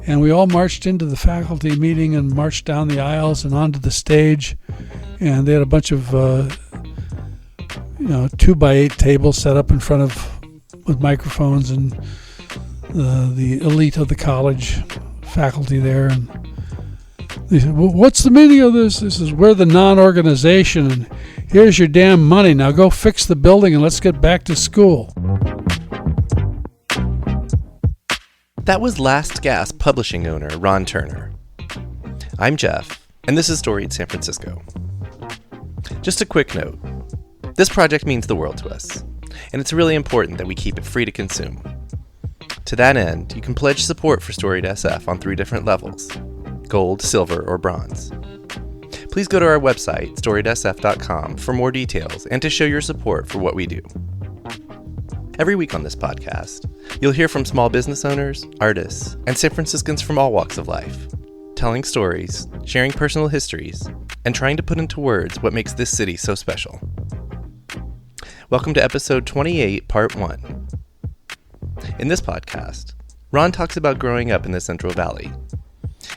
And we all marched into the faculty meeting and marched down the aisles and onto the stage. And they had a bunch of 2x8 tables set up in front of with microphones, and the elite of the college faculty there. And they said, well, what's the meaning of this? This is, we're the non-organization, and here's your damn money. Now go fix the building and let's get back to school. That was Last Gasp publishing owner Ron Turner. I'm Jeff, and this is Storied San Francisco. Just a quick note. This project means the world to us, and it's really important that we keep it free to consume. To that end, you can pledge support for Storied SF on 3 different levels: gold, silver, or bronze. Please go to our website, storiedsf.com, for more details and to show your support for what we do. Every week on this podcast, you'll hear from small business owners, artists, and San Franciscans from all walks of life, telling stories, sharing personal histories, and trying to put into words what makes this city so special. Welcome to episode 28, part 1. In this podcast, Ron talks about growing up in the Central Valley,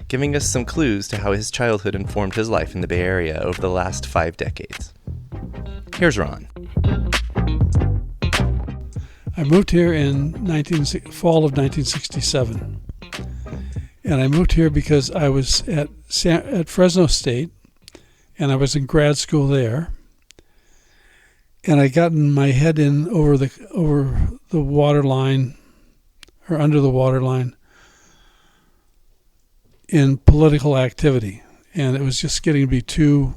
giving us some clues to how his childhood informed his life in the Bay Area over the last 5 decades. Here's Ron. I moved here in fall of 1967, and I moved here because I was at Fresno State, and I was in grad school there, and I gotten my head in over the water line, or under the water line, in political activity, and it was just getting to be too.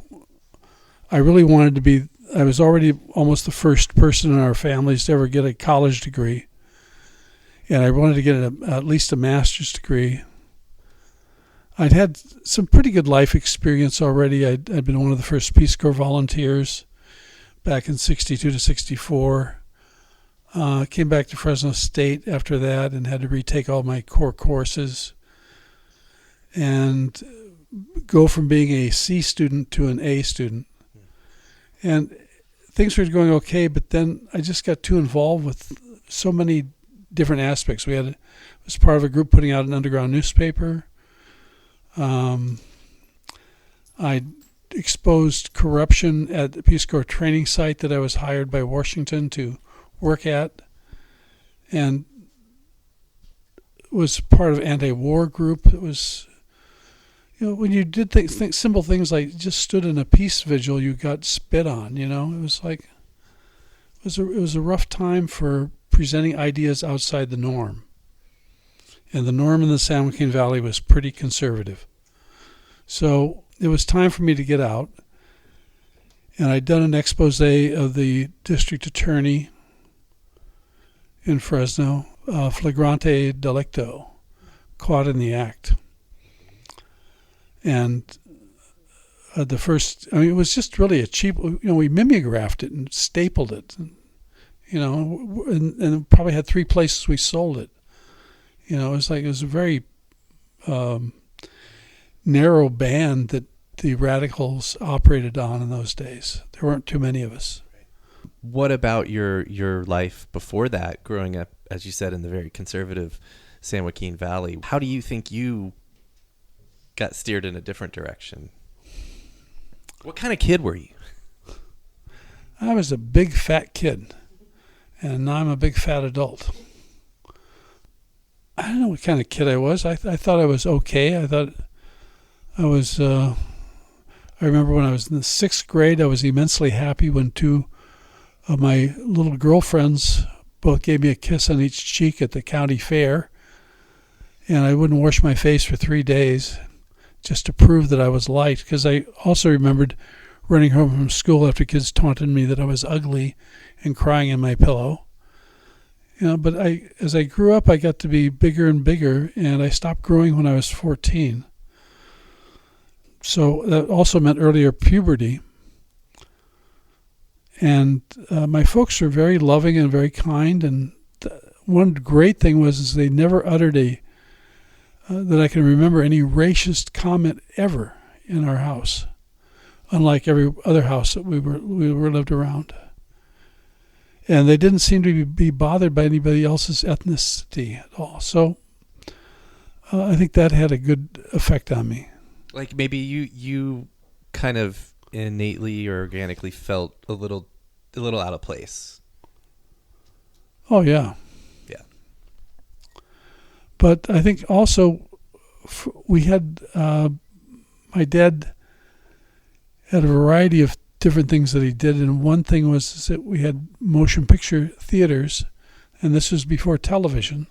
I really wanted to be. I was already almost the first person in our families to ever get a college degree, and I wanted to get at least a master's degree. I'd had some pretty good life experience already. I'd been one of the first Peace Corps volunteers back in 62 to 64. Came back to Fresno State after that and had to retake all my core courses and go from being a C student to an A student. And things were going okay, but then I just got too involved with so many different aspects. I was part of a group putting out an underground newspaper. I exposed corruption at the Peace Corps training site that I was hired by Washington to work at, and was part of an anti-war group. It was, when you did simple things like just stood in a peace vigil, you got spit on. It was like it was a rough time for presenting ideas outside the norm, and the norm in the San Joaquin Valley was pretty conservative. So it was time for me to get out, and I'd done an expose of the district attorney in Fresno, flagrante delicto, caught in the act. And it was just really a cheap, we mimeographed it and stapled it, and probably had 3 places we sold it. It was a very narrow band that the radicals operated on in those days. There weren't too many of us. What about your life before that, growing up, as you said, in the very conservative San Joaquin Valley? How do you think you got steered in a different direction? What kind of kid were you? I was a big fat kid, and now I'm a big fat adult. I don't know what kind of kid I was. I thought I was okay. I thought I was, I remember when I was in the 6th grade, I was immensely happy when 2 of my little girlfriends both gave me a kiss on each cheek at the county fair, and I wouldn't wash my face for 3 days just to prove that I was liked, because I also remembered running home from school after kids taunted me that I was ugly and crying in my pillow. But as I grew up, I got to be bigger and bigger, and I stopped growing when I was 14. So that also meant earlier puberty. And my folks were very loving and very kind, and one great thing was they never uttered that I can remember any racist comment ever in our house, unlike every other house that we were lived around. And they didn't seem to be bothered by anybody else's ethnicity at all. So I think that had a good effect on me. Like maybe you kind of innately or organically felt a little out of place. Oh, yeah. Yeah. But I think also we had, my dad had a variety of different things that he did. And one thing was that we had motion picture theaters, and this was before television.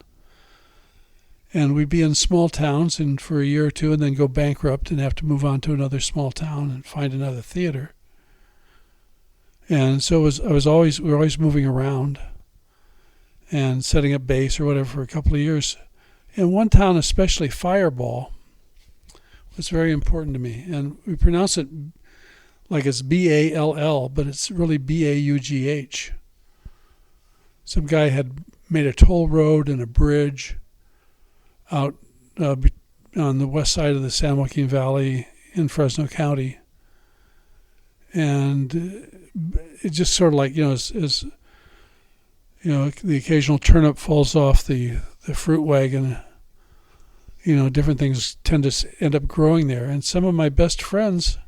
And we'd be in small towns and for a year or two and then go bankrupt and have to move on to another small town and find another theater. And so we were always moving around and setting up base or whatever for a couple of years. And one town, especially, Fireball, was very important to me. And we pronounce it like it's B-A-L-L, but it's really B-A-U-G-H. Some guy had made a toll road and a bridge out on the west side of the San Joaquin Valley in Fresno County. And it just sort of like, as the occasional turnip falls off the fruit wagon, different things tend to end up growing there. And some of my best friends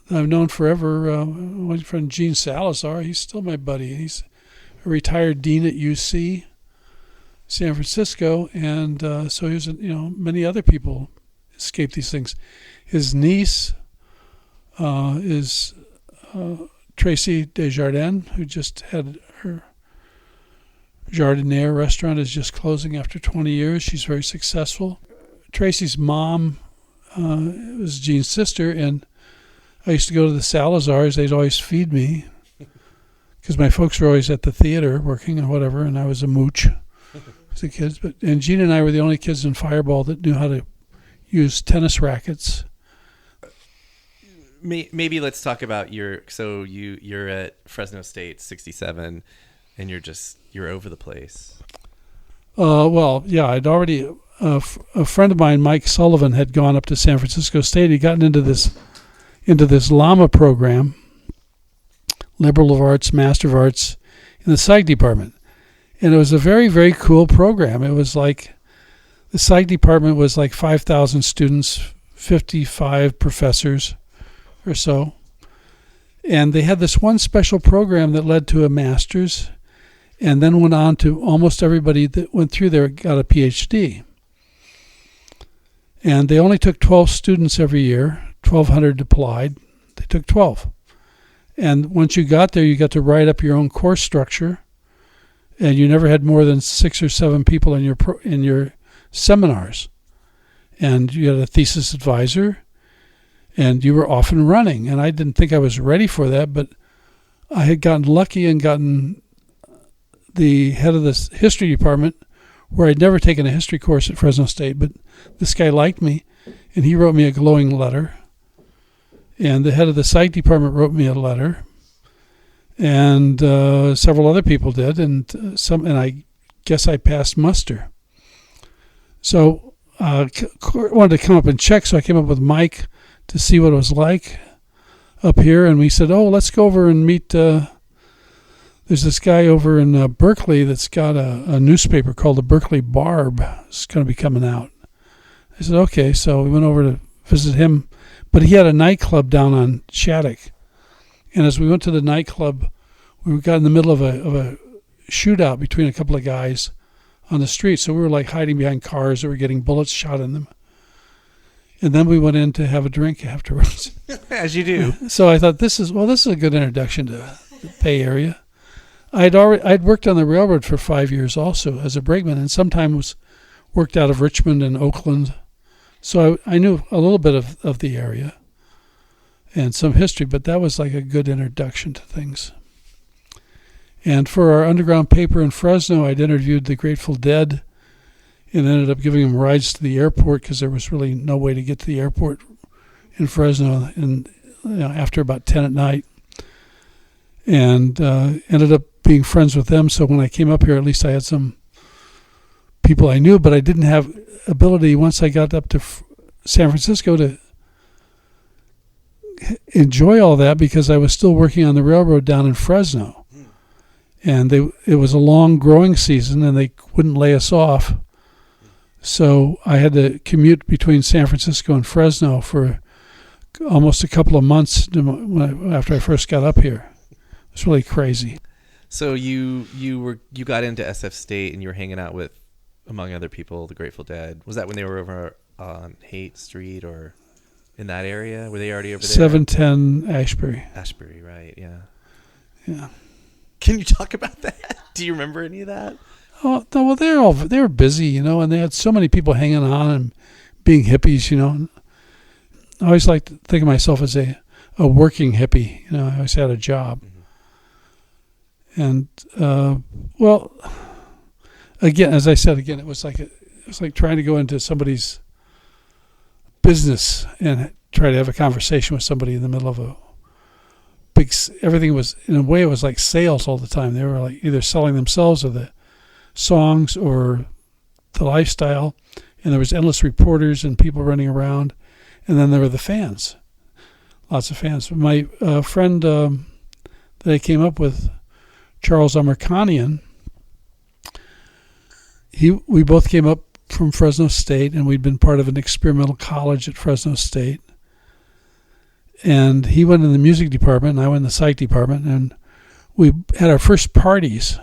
that I've known forever, one friend, Gene Salazar, he's still my buddy. He's a retired dean at UC San Francisco, and so he was, many other people escaped these things. His niece is Tracy Desjardins, who just had her Jardiniere restaurant, is just closing after 20 years. She's very successful. Tracy's mom was Gene's sister, and I used to go to the Salazars. They'd always feed me because my folks were always at the theater working or whatever, and I was a mooch. The kids, and Gene and I were the only kids in Fireball that knew how to use tennis rackets. Maybe let's talk about you're at Fresno State 67, and you're over the place. Well, yeah, I'd already a friend of mine, Mike Sullivan, had gone up to San Francisco State. He'd gotten into this Llama program, Liberal of Arts, Master of Arts, in the Psych department. And it was a very, very cool program. It was like the Psych department was like 5,000 students, 55 professors or so. And they had this one special program that led to a master's and then went on to almost everybody that went through there got a PhD. And they only took 12 students every year, 1,200 applied. They took 12. And once you got there, you got to write up your own course structure. And you never had more than 6 or 7 people in your seminars, and you had a thesis advisor, and you were off and running. And I didn't think I was ready for that, but I had gotten lucky and gotten the head of the history department, where I'd never taken a history course at Fresno State, but this guy liked me, and he wrote me a glowing letter. And the head of the psych department wrote me a letter. And several other people did, and I guess I passed muster. So I wanted to come up and check, so I came up with Mike to see what it was like up here, and we said, let's go over and meet. There's this guy over in Berkeley that's got a newspaper called the Berkeley Barb. It's going to be coming out. I said, okay, so we went over to visit him, but he had a nightclub down on Shattuck. And as we went to the nightclub, we got in the middle of a shootout between a couple of guys on the street. So we were like hiding behind cars that were getting bullets shot in them. And then we went in to have a drink afterwards. As you do. So I thought this is a good introduction to the Bay Area. I'd worked on the railroad for 5 years also as a brakeman, and sometimes worked out of Richmond and Oakland. So I knew a little bit of the area and some history, but that was like a good introduction to things. And for our underground paper in Fresno, I'd interviewed the Grateful Dead and ended up giving them rides to the airport because there was really no way to get to the airport in Fresno after about 10 at night. And ended up being friends with them. So when I came up here, at least I had some people I knew, but I didn't have ability once I got up to San Francisco to enjoy all that because I was still working on the railroad down in Fresno. And it was a long growing season, and they wouldn't lay us off So I had to commute between San Francisco and Fresno for almost a couple of months after I first got up here. It was really crazy. So you got into SF State and you were hanging out with, among other people, the Grateful Dead. Was that when they were over on Haight Street or in that area? Were they already over there? 710 Ashbury. Ashbury, right? Yeah. Yeah. Can you talk about that? Do you remember any of that? Oh no, well they were busy, and they had so many people hanging on and being hippies, I always like to think of myself as a working hippie. I always had a job. Mm-hmm. And well, again, as I said, it was like trying to go into somebody's business and try to have a conversation with somebody in the middle of a big. Everything was, in a way, it was like sales all the time. They were like either selling themselves or the songs or the lifestyle, and there was endless reporters and people running around, and then there were the fans, lots of fans. My friend that I came up with, Charles Amerkanian, we both came up from Fresno State, and we'd been part of an experimental college at Fresno State, and he went in the music department and I went in the psych department, and we had our first parties.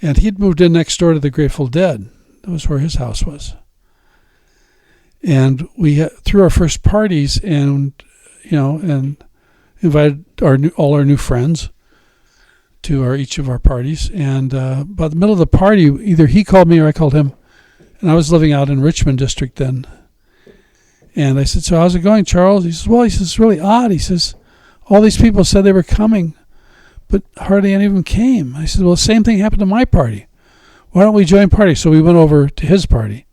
And he'd moved in next door to the Grateful Dead. That was where his house was. And we threw our first parties, and and invited all our new friends to each of our parties. And by the middle of the party, either he called me or I called him. And I was living out in Richmond District then. And I said, "So how's it going, Charles?" He says, "Well," he says, "it's really odd." He says, "All these people said they were coming, but hardly any of them came." I said, "Well, the same thing happened to my party. Why don't we join party?" So we went over to his party,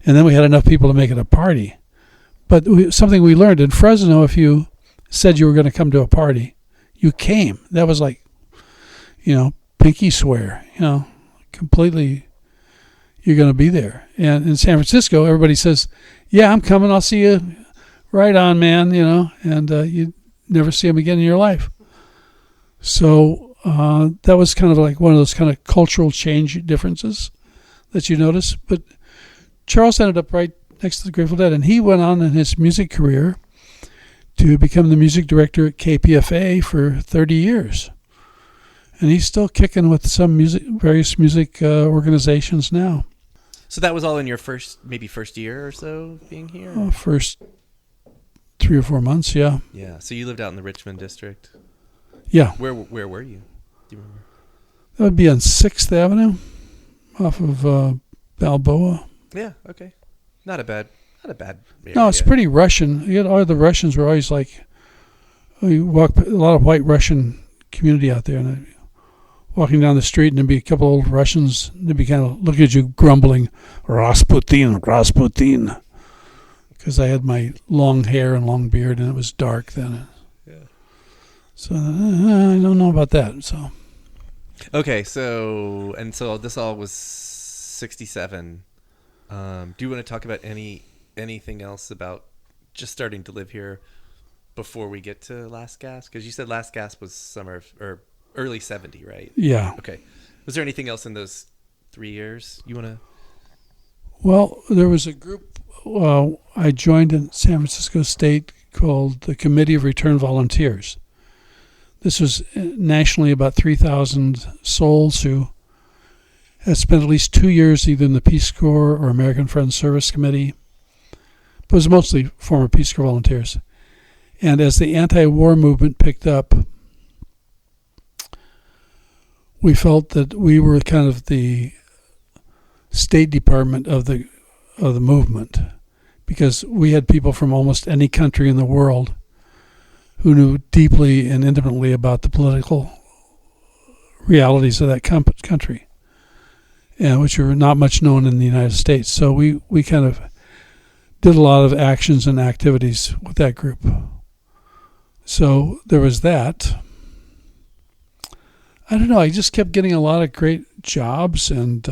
and then we had enough people to make it a party. But something we learned in Fresno, if you said you were going to come to a party, you came. That was like, pinky swear, completely, you're going to be there. And in San Francisco, everybody says, "Yeah, I'm coming. I'll see you. Right on, man," and you never see them again in your life. So that was kind of like one of those kind of cultural change differences that you notice. But Charles ended up right next to the Grateful Dead, and he went on in his music career to become the music director at KPFA for 30 years. And he's still kicking with some various music organizations now. So that was all in your first year or so being here? First 3 or 4 months, yeah. Yeah. So you lived out in the Richmond district? Yeah. Where were you? Do you remember? That would be on 6th Avenue off of Balboa. Yeah, okay. Not a bad area. No, it's pretty Russian. All the Russians were always like, you walk, a lot of white Russian community out there, and walking down the street, and there'd be a couple old Russians, they'd be kind of looking at you grumbling, "Rasputin, Rasputin," because I had my long hair and long beard, and it was dark then. Yeah. So I don't know about that. So. Okay, so this all was 1967. Do you want to talk about anything else about just starting to live here before we get to Last Gasp? Because you said Last Gasp was summer or early 70, right? Yeah. Okay. Was there anything else in those 3 years you want to? Well, there was a group I joined in San Francisco State called the Committee of Return Volunteers. This was nationally about 3,000 souls who had spent at least 2 years either in the Peace Corps or American Friends Service Committee. But it was mostly former Peace Corps volunteers. And as the anti-war movement picked up, we felt that we were kind of the State Department of the movement, because we had people from almost any country in the world who knew deeply and intimately about the political realities of that country, and which were not much known in the United States. So we kind of did a lot of actions and activities with that group. So there was that. I don't know, I just kept getting a lot of great jobs, and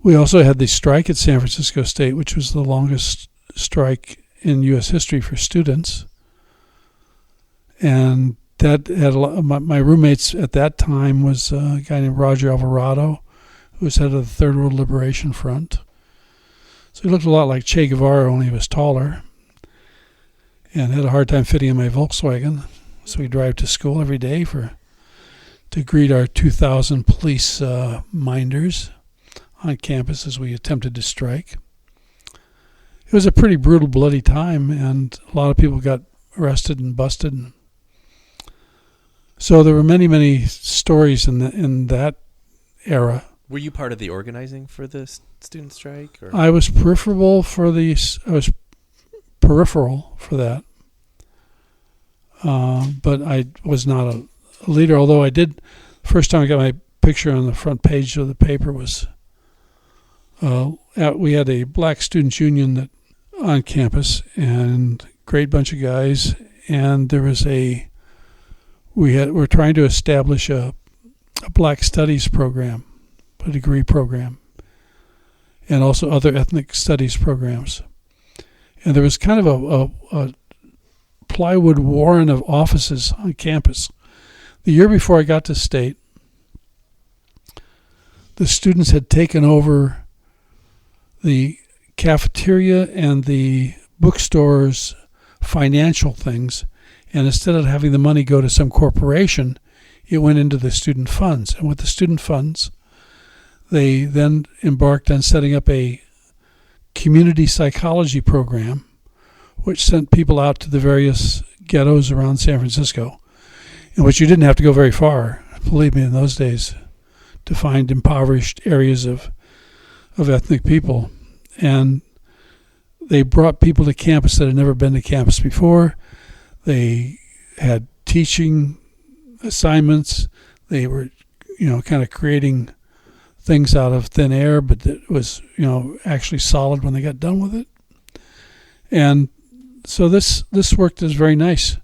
we also had the strike at San Francisco State, which was the longest strike in U.S. history for students. And that had my roommates at that time was a guy named Roger Alvarado, who was head of the Third World Liberation Front. So he looked a lot like Che Guevara, only he was taller, and had a hard time fitting in my Volkswagen. So we drive to school every day to greet our 2,000 police minders on campus as we attempted to strike. It was a pretty brutal, bloody time, and a lot of people got arrested and busted. So there were many, many stories in that era. Were you part of the organizing for the student strike? Or? I was peripheral for that, but I was not a leader. Although I did, first time I got my picture on the front page of the paper was we had a Black Students Union on campus, and great bunch of guys, and there was we're trying to establish a Black Studies program, a degree program, and also other ethnic studies programs. And there was kind of a plywood warren of offices on campus. The year before I got to State, the students had taken over the cafeteria and the bookstore's financial things, and instead of having the money go to some corporation, it went into the student funds. And with the student funds, they then embarked on setting up a community psychology program, which sent people out to the various ghettos around San Francisco, in which you didn't have to go very far, believe me, in those days, to find impoverished areas of ethnic people. And they brought people to campus that had never been to campus before. They had teaching assignments. They were, kind of creating things out of thin air, but it was, actually solid when they got done with it. And so this worked as very nice.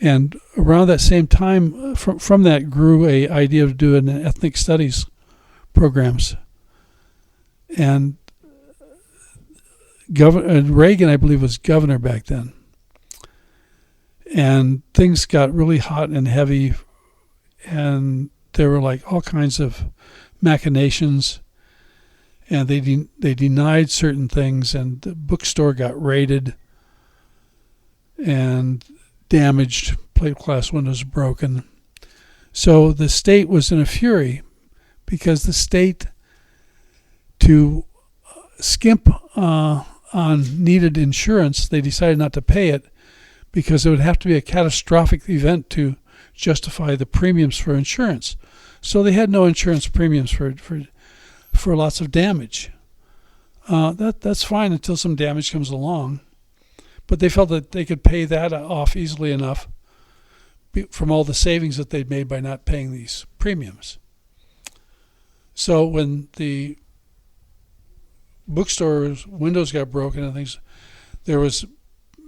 And around that same time, from that grew a idea of doing ethnic studies programs. And Reagan, I believe, was governor back then. And things got really hot and heavy, and there were like all kinds of machinations, and they denied certain things, and the bookstore got raided and damaged, plate glass windows broken. So the state was in a fury because the state, to skimp on needed insurance, they decided not to pay it because it would have to be a catastrophic event to justify the premiums for insurance. So they had no insurance premiums for lots of damage. That's fine until some damage comes along. But they felt that they could pay that off easily enough from all the savings that they'd made by not paying these premiums. So when the bookstore's windows got broken and things,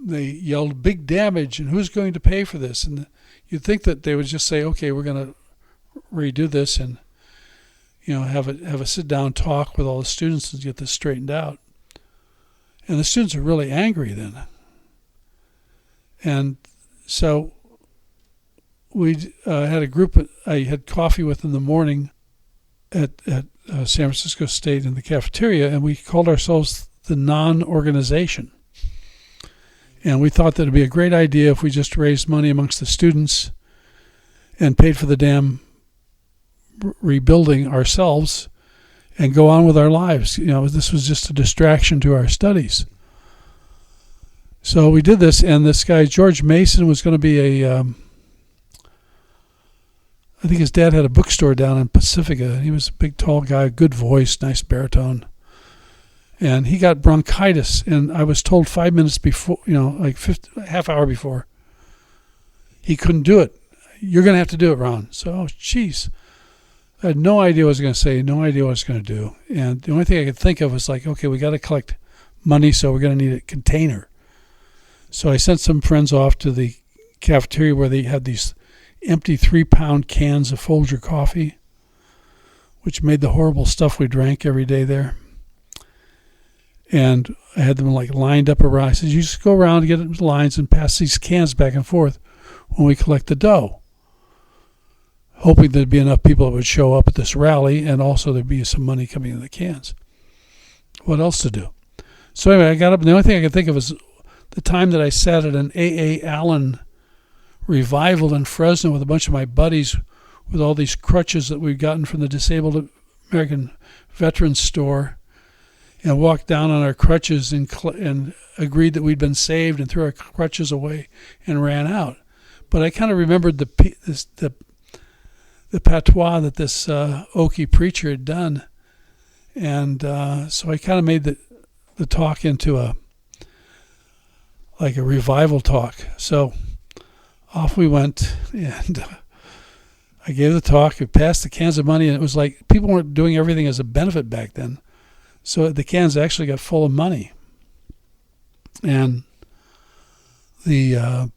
they yelled big damage, and who's going to pay for this? And you'd think that they would just say, okay, we're going to redo this and have a sit down talk with all the students and get this straightened out. And the students are really angry then. And so we had a group I had coffee with in the morning at San Francisco State in the cafeteria, and we called ourselves the Non-Organization. And we thought that it would be a great idea if we just raised money amongst the students and paid for the damn rebuilding ourselves and go on with our lives. This was just a distraction to our studies. So we did this, and this guy, George Mason, was going to be I think his dad had a bookstore down in Pacifica. He was a big, tall guy, good voice, nice baritone. And he got bronchitis, and I was told 5 minutes before, half hour before, he couldn't do it. You're going to have to do it, Ron. So, geez. I had no idea what I was going to say, no idea what I was going to do. And the only thing I could think of was like, okay, we got to collect money, so we're going to need a container. So I sent some friends off to the cafeteria where they had these empty 3-pound cans of Folger coffee, which made the horrible stuff we drank every day there. And I had them lined up around. I said, you just go around and get into lines and pass these cans back and forth when we collect the dough. hoping there'd be enough people that would show up at this rally, and also there'd be some money coming in the cans. What else to do? So anyway, I got up, and the only thing I could think of was the time that I sat at an A.A. Allen revival in Fresno with a bunch of my buddies with all these crutches that we'd gotten from the Disabled American Veterans Store, and walked down on our crutches and agreed that we'd been saved and threw our crutches away and ran out. But I kind of remembered the patois that this Okie preacher had done, and so I kind of made the talk into a revival talk. So off we went, and I gave the talk. We passed the cans of money, and it was like people weren't doing everything as a benefit back then. So the cans actually got full of money. And it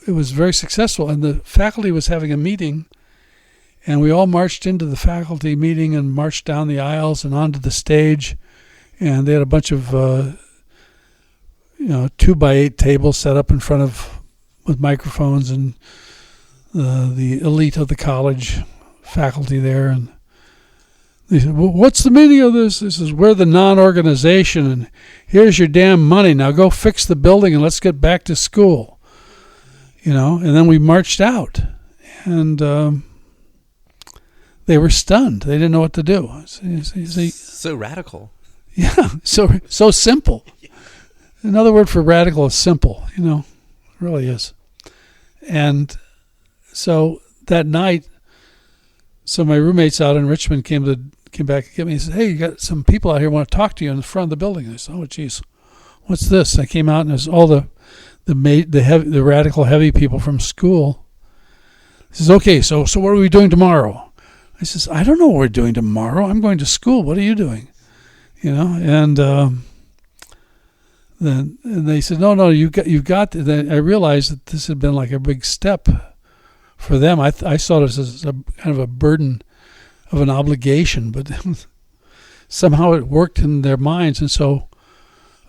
was very successful. And the faculty was having a meeting, and we all marched into the faculty meeting and marched down the aisles and onto the stage. And they had a bunch of 2x8 tables set up in front of with microphones, and the elite of the college faculty there. And they said, well, what's the meaning of this? This is, we're the non-organization, and here's your damn money. Now go fix the building and let's get back to school. And then we marched out, and they were stunned. They didn't know what to do. So radical. Yeah, so simple. Another word for radical is simple, it really is. And so that night, my roommates out in Richmond came back and get me and said, hey, you got some people out here who want to talk to you in the front of the building. I said, oh, geez, what's this? I came out, and it was all the radical heavy people from school. He says, okay, so what are we doing tomorrow? I says, I don't know what we're doing tomorrow. I'm going to school. What are you doing? And then they said, no, you've got. Then I realized that this had been like a big step for them. I saw this as a kind of a burden of an obligation, but somehow it worked in their minds. And so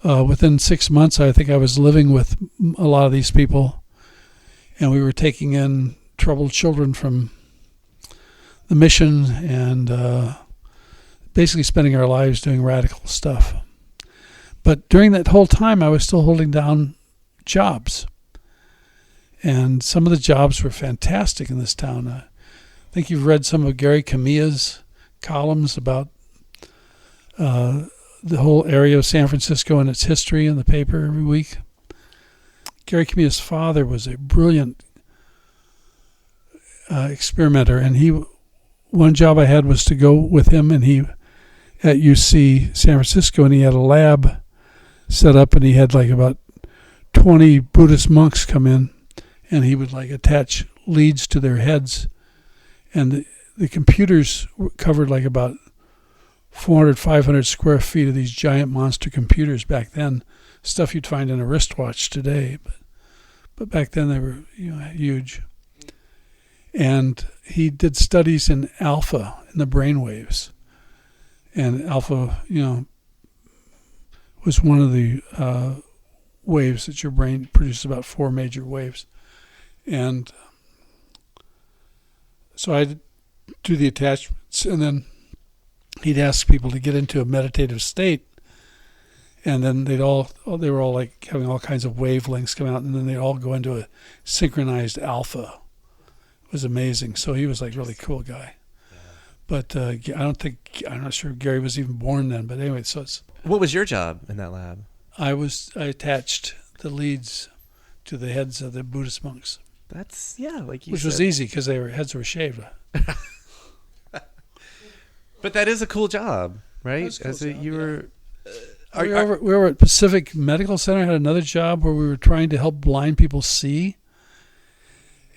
within 6 months, I think I was living with a lot of these people, and we were taking in troubled children from the mission and basically spending our lives doing radical stuff. But during that whole time, I was still holding down jobs. And some of the jobs were fantastic in this town. I think you've read some of Gary Kamiya's columns about the whole area of San Francisco and its history in the paper every week. Gary Kamiya's father was a brilliant experimenter, and one job I had was to go with him, and he at UC San Francisco, and he had a lab set up, and he had like about 20 Buddhist monks come in, and he would like attach leads to their heads, and the computers covered like about 400, 500 square feet of these giant monster computers back then, stuff you'd find in a wristwatch today, but back then they were huge. And he did studies in alpha, in the brain waves, and alpha was one of the waves that your brain produces, about 4 major waves. And so I'd do the attachments, and then he'd ask people to get into a meditative state, and then they were all like having all kinds of wavelengths come out, and then they'd all go into a synchronized alpha. It was amazing. So he was like a really cool guy. But I'm not sure Gary was even born then. But anyway, so it's. What was your job in that lab? I attached the leads to the heads of the Buddhist monks. That's, like you Which said. was easy because their heads were shaved. But that is a cool job, right? That's a cool job, you were. We were at Pacific Medical Center. I had another job where we were trying to help blind people see.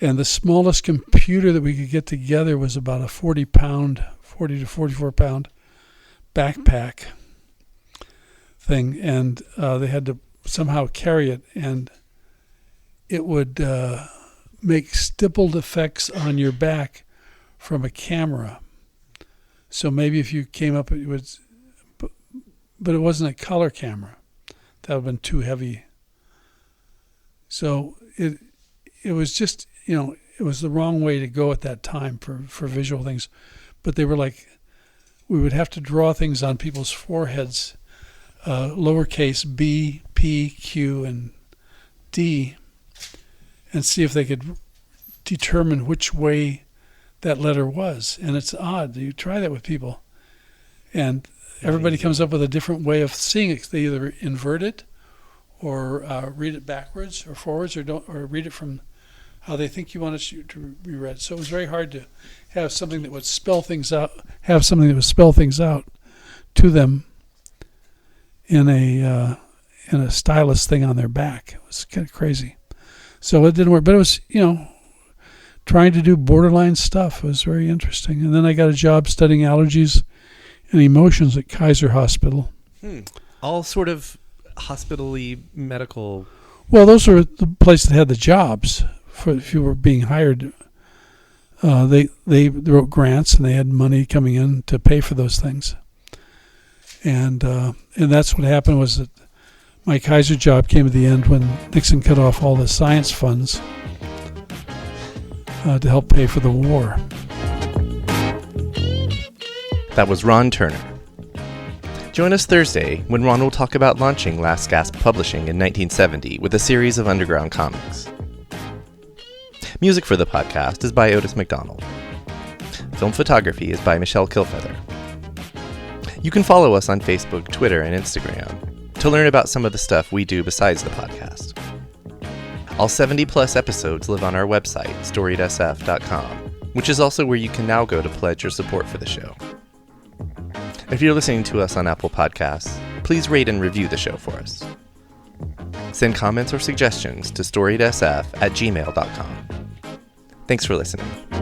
And the smallest computer that we could get together was about a 40 to 44 pound backpack thing. And they had to somehow carry it. And it would make stippled effects on your back from a camera. So maybe if you came up, it was, but it wasn't a color camera. That would have been too heavy. So it was just, it it was the wrong way to go at that time for visual things. But they were like, we would have to draw things on people's foreheads, lowercase b, p, q, and d, and see if they could determine which way that letter was. And it's odd. You try that with people, and everybody comes up with a different way of seeing it. They either invert it or read it backwards or forwards, or read it from how they think you want it to be read. So it was very hard to have something that would spell things out to them in a stylus thing on their back. It was kind of crazy. So it didn't work, but it was, trying to do borderline stuff. It was very interesting. And then I got a job studying allergies and emotions at Kaiser Hospital. All sort of hospital-y medical. Well, those were the place that had the jobs for if you were being hired. They wrote grants and they had money coming in to pay for those things. And that's what happened was that my Kaiser job came at the end when Nixon cut off all the science funds to help pay for the war. That was Ron Turner. Join us Thursday when Ron will talk about launching Last Gasp Publishing in 1970 with a series of underground comics. Music for the podcast is by Otis McDonald. Film photography is by Michelle Kilfeather. You can follow us on Facebook, Twitter, and Instagram to learn about some of the stuff we do besides the podcast. All 70-plus episodes live on our website, storiedsf.com, which is also where you can now go to pledge your support for the show. If you're listening to us on Apple Podcasts, please rate and review the show for us. Send comments or suggestions to storiedsf@gmail.com. Thanks for listening.